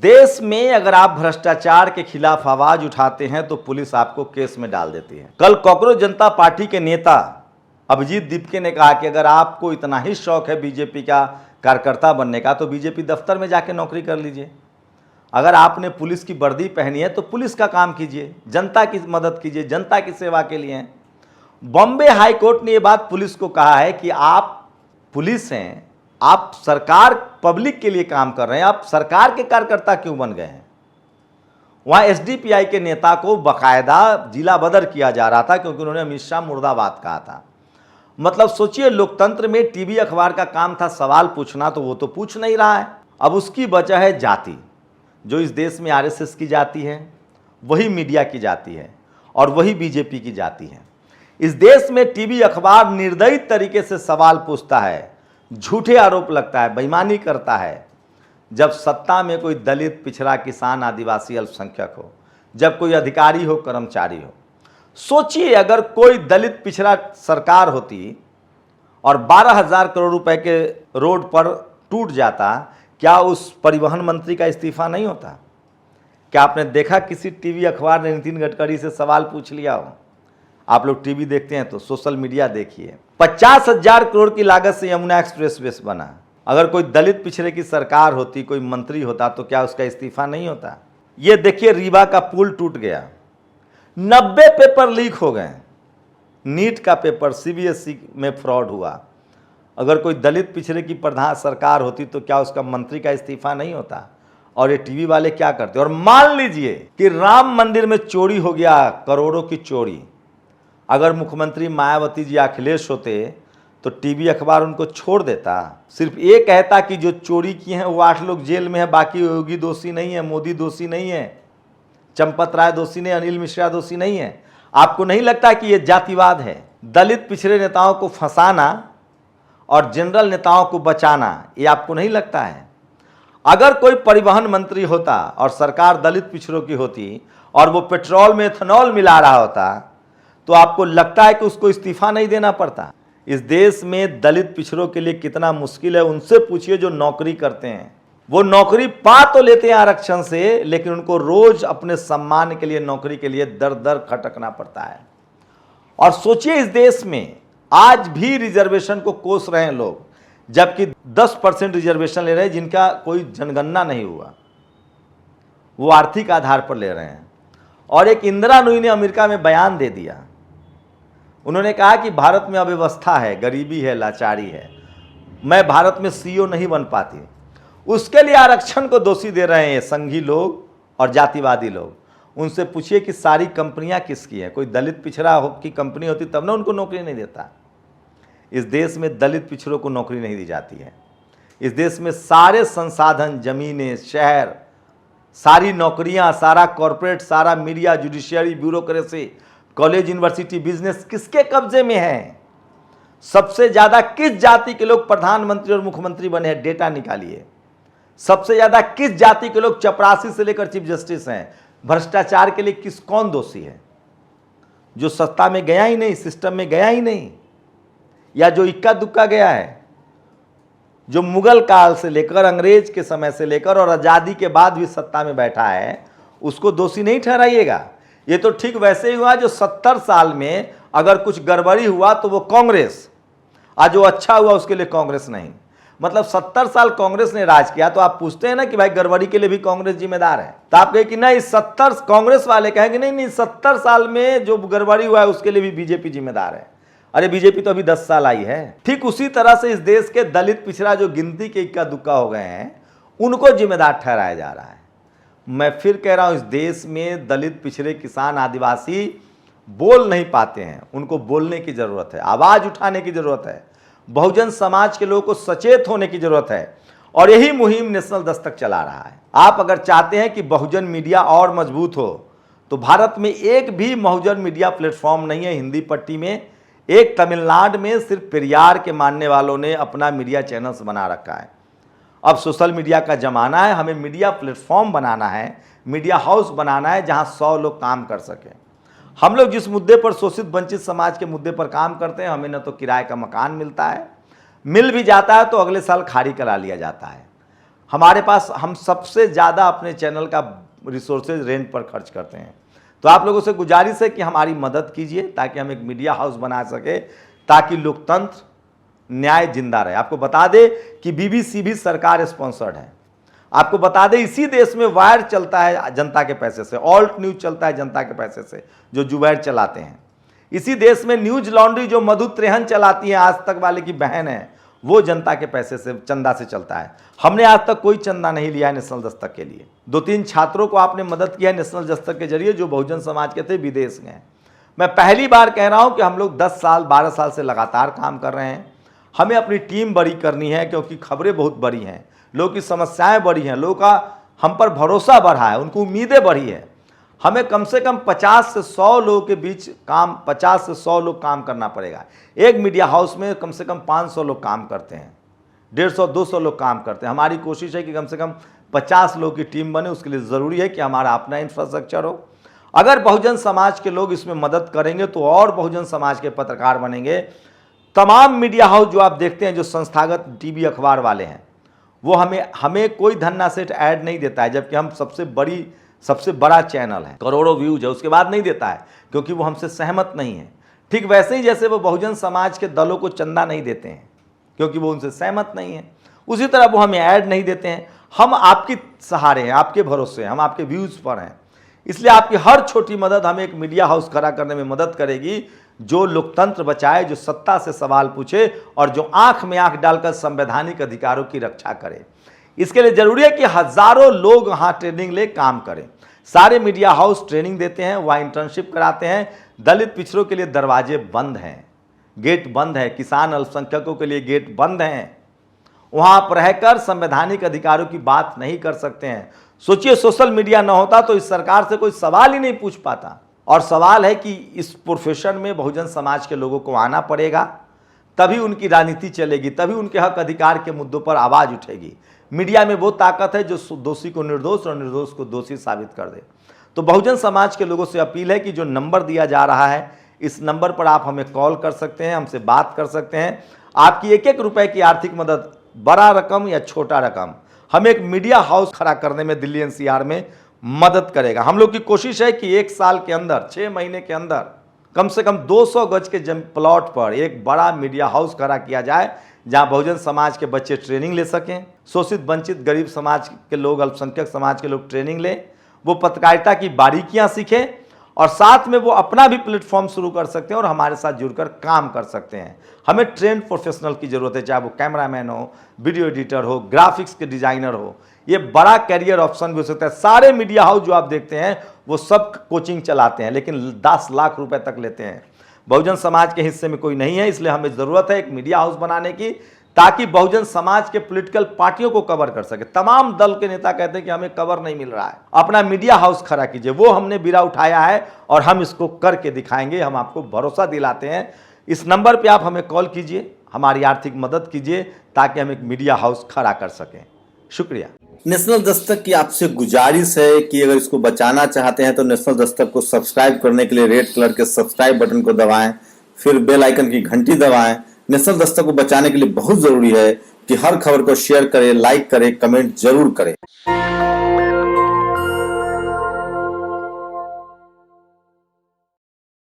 देश में अगर आप भ्रष्टाचार के खिलाफ आवाज उठाते हैं तो पुलिस आपको केस में डाल देती है। कल कॉकरोच जनता पार्टी के नेता अभिजीत दीपके ने कहा कि अगर आपको इतना ही शौक है बीजेपी का कार्यकर्ता बनने का तो बीजेपी दफ्तर में जाके नौकरी कर लीजिए। अगर आपने पुलिस की वर्दी पहनी है तो पुलिस का काम कीजिए, जनता की मदद कीजिए, जनता की सेवा के लिए। बॉम्बे हाई कोर्ट ने यह बात पुलिस को कहा है कि आप पुलिस हैं, आप सरकार पब्लिक के लिए काम कर रहे हैं, आप सरकार के कार्यकर्ता क्यों बन गए हैं। वहां एसडीपीआई के नेता को बकायदा जिला बदर किया जा रहा था क्योंकि उन्होंने अमित शाह मुर्दाबाद कहा था। मतलब सोचिए, लोकतंत्र में टीवी अखबार का काम था सवाल पूछना, तो वो तो पूछ नहीं रहा है। अब उसकी वजह है जाति। जो इस देश में आरएसएस की जाति है, वही मीडिया की जाति है और वही बीजेपी की जाति है। इस देश में टीवी अखबार निर्दयी तरीके से सवाल पूछता है, झूठे आरोप लगता है, बेईमानी करता है। जब सत्ता में कोई दलित, पिछड़ा, किसान, आदिवासी, अल्पसंख्यक हो, जब कोई अधिकारी हो, कर्मचारी हो। सोचिए, अगर कोई दलित पिछड़ा सरकार होती और 12,000 करोड़ रुपए के रोड पर टूट जाता, क्या उस परिवहन मंत्री का इस्तीफा नहीं होता? क्या आपने देखा किसी टीवी अखबार ने नितिन गडकरी से सवाल पूछ लिया हो? आप लोग टीवी देखते हैं तो सोशल मीडिया देखिए। 50,000 करोड़ की लागत से यमुना एक्सप्रेसवे बना। अगर कोई दलित पिछड़े की सरकार होती, कोई मंत्री होता, तो क्या उसका इस्तीफा नहीं होता? ये देखिए, रीवा का पुल टूट गया, 90 पेपर लीक हो गए। नीट का पेपर सीबीएसई में फ्रॉड हुआ। अगर कोई दलित पिछड़े की प्रधान सरकार होती तो क्या उसका मंत्री का इस्तीफा नहीं होता? और ये टीवी वाले क्या करते? और मान लीजिए कि राम मंदिर में चोरी हो गया, करोड़ों की चोरी। अगर मुख्यमंत्री मायावती जी अखिलेश होते तो टीवी अखबार उनको छोड़ देता? सिर्फ ये कहता कि जो चोरी किए हैं वो 8 लोग जेल में है, बाकी योगी दोषी नहीं है, मोदी दोषी नहीं है, चंपत राय दोषी नहीं, अनिल मिश्रा दोषी नहीं है। आपको नहीं लगता कि ये जातिवाद है? दलित पिछड़े नेताओं को फंसाना और जनरल नेताओं को बचाना, ये आपको नहीं लगता है? अगर कोई परिवहन मंत्री होता और सरकार दलित पिछड़ों की होती और वो पेट्रोल में एथेनॉल मिला रहा होता, तो आपको लगता है कि उसको इस्तीफा नहीं देना पड़ता? इस देश में दलित पिछड़ों के लिए कितना मुश्किल है, उनसे पूछिए जो नौकरी करते हैं। वो नौकरी पा तो लेते हैं आरक्षण से, लेकिन उनको रोज अपने सम्मान के लिए, नौकरी के लिए दर दर खटकना पड़ता है। और सोचिए, इस देश में आज भी रिजर्वेशन को कोस रहे हैं लोग, जबकि 10% रिजर्वेशन ले रहे हैं जिनका कोई जनगणना नहीं हुआ, वो आर्थिक आधार पर ले रहे हैं। और एक इंदिरा नूई ने अमेरिका में बयान दे दिया। उन्होंने कहा कि भारत में अव्यवस्था है, गरीबी है, लाचारी है, मैं भारत में सीईओ नहीं बन पाती। उसके लिए आरक्षण को दोषी दे रहे हैं संघी लोग और जातिवादी लोग। उनसे पूछिए कि सारी कंपनियां किसकी हैं? कोई दलित पिछड़ा की कंपनी होती तब ना उनको नौकरी नहीं देता। इस देश में दलित पिछड़ों को नौकरी नहीं दी जाती है। इस देश में सारे संसाधन, जमीनें, शहर, सारी नौकरियां, सारा कॉरपोरेट, सारा media, judiciary, bureaucracy, college, university, business किसके कब्जे में है? सबसे ज्यादा किस जाति के लोग प्रधानमंत्री और मुख्यमंत्री बने हैं? डेटा निकालिए। सबसे ज्यादा किस जाति के लोग चपरासी से लेकर चीफ जस्टिस हैं? भ्रष्टाचार के लिए कौन दोषी है? जो सत्ता में गया ही नहीं, सिस्टम में गया ही नहीं, या जो इक्का दुक्का गया है, जो मुगल काल से लेकर, अंग्रेज के समय से लेकर और आजादी के बाद भी सत्ता में बैठा है, उसको दोषी नहीं ठहराइएगा। ये तो ठीक वैसे ही हुआ जो 70 साल में अगर कुछ गड़बड़ी हुआ तो वो कांग्रेस, आज जो अच्छा हुआ उसके लिए कांग्रेस नहीं। मतलब 70 साल कांग्रेस ने राज किया, तो आप पूछते हैं ना कि भाई गड़बड़ी के लिए भी कांग्रेस जिम्मेदार है, तो आप कहें कि नहीं, 70 कांग्रेस वाले कहेंगे नहीं, 70 साल में जो गड़बड़ी हुआ है उसके लिए भी बीजेपी जिम्मेदार है। अरे बीजेपी तो अभी 10 साल आई है। ठीक उसी तरह से इस देश के दलित पिछड़ा जो गिनती के इक्का दुक्का हो गए हैं, उनको जिम्मेदार ठहराया जा रहा है। मैं फिर कह रहा हूं, इस देश में दलित, पिछड़े, किसान, आदिवासी बोल नहीं पाते हैं। उनको बोलने की जरूरत है, आवाज उठाने की जरूरत है। बहुजन समाज के लोगों को सचेत होने की जरूरत है और यही मुहिम नेशनल दस्तक चला रहा है। आप अगर चाहते हैं कि बहुजन मीडिया और मजबूत हो, तो भारत में एक भी बहुजन मीडिया प्लेटफॉर्म नहीं है हिंदी पट्टी में। एक तमिलनाडु में सिर्फ पेरियार के मानने वालों ने अपना मीडिया चैनल्स बना रखा है। अब सोशल मीडिया का जमाना है, हमें मीडिया प्लेटफॉर्म बनाना है, मीडिया हाउस बनाना है जहां 100 लोग काम कर सकें। हम लोग जिस मुद्दे पर, शोषित वंचित समाज के मुद्दे पर काम करते हैं, हमें न तो किराए का मकान मिलता है, मिल भी जाता है तो अगले साल खाली करा लिया जाता है। हमारे पास हम सबसे ज़्यादा अपने चैनल का रिसोर्सेज रेंट पर खर्च करते हैं। तो आप लोगों से गुजारिश है कि हमारी मदद कीजिए ताकि हम एक मीडिया हाउस बना सके, ताकि लोकतंत्र न्याय जिंदा रहे। आपको बता दें कि BBC भी सरकार स्पॉन्सर्ड है। आपको बता दें इसी देश में वायर चलता है जनता के पैसे से, ऑल्ट न्यूज चलता है जनता के पैसे से, जो जुबैर चलाते हैं। इसी देश में न्यूज लॉन्ड्री जो मधु त्रेहन चलाती है, आज तक वाले की बहन है, वो जनता के पैसे से, चंदा से चलता है। हमने आज तक कोई चंदा नहीं लिया है नेशनल दस्तक के लिए। 2-3 छात्रों को आपने मदद किया है नेशनल दस्तक के जरिए, जो बहुजन समाज के थे, विदेश गए। मैं पहली बार कह रहा हूं कि हम लोग 10 साल 12 साल से लगातार काम कर रहे हैं। हमें अपनी टीम बड़ी करनी है, क्योंकि खबरें बहुत बड़ी हैं, लोगों की समस्याएं बड़ी हैं, लोगों का हम पर भरोसा बढ़ा है, उनको उम्मीदें बढ़ी है। हमें कम से कम 50 से 100 लोगों के बीच काम, 50 से 100 लोग काम करना पड़ेगा। एक मीडिया हाउस में कम से कम 500 लोग काम करते हैं, 150-200 लोग काम करते हैं। हमारी कोशिश है कि कम से कम 50 लोग की टीम बने। उसके लिए ज़रूरी है कि हमारा अपना इंफ्रास्ट्रक्चर हो। अगर बहुजन समाज के लोग इसमें मदद करेंगे तो और बहुजन समाज के पत्रकार बनेंगे। तमाम मीडिया हाउस जो आप देखते हैं, जो संस्थागत टीवी अखबार वाले हैं, वो हमें कोई धन्ना सेठ ऐड नहीं देता है, जबकि हम सबसे बड़ा चैनल है, करोड़ों व्यूज है, उसके बाद नहीं देता है, क्योंकि वो हमसे सहमत नहीं है। ठीक वैसे ही जैसे वो बहुजन समाज के दलों को चंदा नहीं देते हैं, क्योंकि वो उनसे सहमत नहीं है, उसी तरह वो हमें ऐड नहीं देते हैं। हम आपके सहारे हैं, आपके भरोसे हैं, हम आपके व्यूज पर हैं। इसलिए आपकी हर छोटी मदद हमें एक मीडिया हाउस खड़ा करने में मदद करेगी, जो लोकतंत्र बचाए, जो सत्ता से सवाल पूछे और जो आंख में आंख डालकर संवैधानिक अधिकारों की रक्षा करे। इसके लिए जरूरी है कि हजारों लोग वहां ट्रेनिंग ले काम करें। सारे मीडिया हाउस ट्रेनिंग देते हैं, वहां इंटर्नशिप कराते हैं। दलित पिछड़ों के लिए दरवाजे बंद हैं, गेट बंद है, किसान अल्पसंख्यकों के लिए गेट बंद हैं। वहां आप रहकर संवैधानिक अधिकारों की बात नहीं कर सकते हैं। सोचिए, सोशल मीडिया ना होता तो इस सरकार से कोई सवाल ही नहीं पूछ पाता। और सवाल है कि इस प्रोफेशन में बहुजन समाज के लोगों को आना पड़ेगा, तभी उनकी राजनीति चलेगी, तभी उनके हक अधिकार के मुद्दों पर आवाज उठेगी। मीडिया में वो ताकत है जो दोषी को निर्दोष और निर्दोष को दोषी साबित कर दे। तो बहुजन समाज के लोगों से अपील है कि जो नंबर दिया जा रहा है, इस नंबर पर आप हमें कॉल कर सकते हैं, हमसे बात कर सकते हैं। आपकी 1-1 रुपए की आर्थिक मदद, बड़ा रकम या छोटा रकम, हम एक मीडिया हाउस खड़ा करने में दिल्ली NCR में मदद करेगा। हम लोग की कोशिश है कि 1 साल के अंदर, 6 महीने के अंदर कम से कम 200 गज के प्लॉट पर एक बड़ा मीडिया हाउस खड़ा किया जाए, जहां बहुजन समाज के बच्चे ट्रेनिंग ले सकें, शोषित वंचित गरीब समाज के लोग, अल्पसंख्यक समाज के लोग ट्रेनिंग लें, वो पत्रकारिता की बारीकियां सीखें और साथ में वो अपना भी प्लेटफॉर्म शुरू कर सकते हैं और हमारे साथ जुड़कर काम कर सकते हैं। हमें ट्रेंड प्रोफेशनल की ज़रूरत है, चाहे वो कैमरामैन हो, वीडियो एडिटर हो, ग्राफिक्स के डिज़ाइनर हो। ये बड़ा कैरियर ऑप्शन भी हो सकता है। सारे मीडिया हाउस जो आप देखते हैं वो सब कोचिंग चलाते हैं, लेकिन 10 लाख रुपए तक लेते हैं। बहुजन समाज के हिस्से में कोई नहीं है, इसलिए हमें ज़रूरत है एक मीडिया हाउस बनाने की, ताकि बहुजन समाज के पॉलिटिकल पार्टियों को कवर कर सके। तमाम दल के नेता कहते हैं कि हमें कवर नहीं मिल रहा है, अपना मीडिया हाउस खड़ा कीजिए। वो हमने बीड़ा उठाया है और हम इसको करके दिखाएंगे, हम आपको भरोसा दिलाते हैं। इस नंबर पे आप हमें कॉल कीजिए, हमारी आर्थिक मदद कीजिए, ताकि हम एक मीडिया हाउस खड़ा कर सकें। शुक्रिया। नेशनल दस्तक की आपसे गुजारिश है कि अगर इसको बचाना चाहते हैं तो नेशनल दस्तक को सब्सक्राइब करने के लिए रेड कलर के सब्सक्राइब बटन को दबाएं, फिर बेल आइकन की घंटी दबाएं। नेशनल दस्तक को बचाने के लिए बहुत जरूरी है कि हर खबर को शेयर करें, लाइक करें, कमेंट जरूर करें।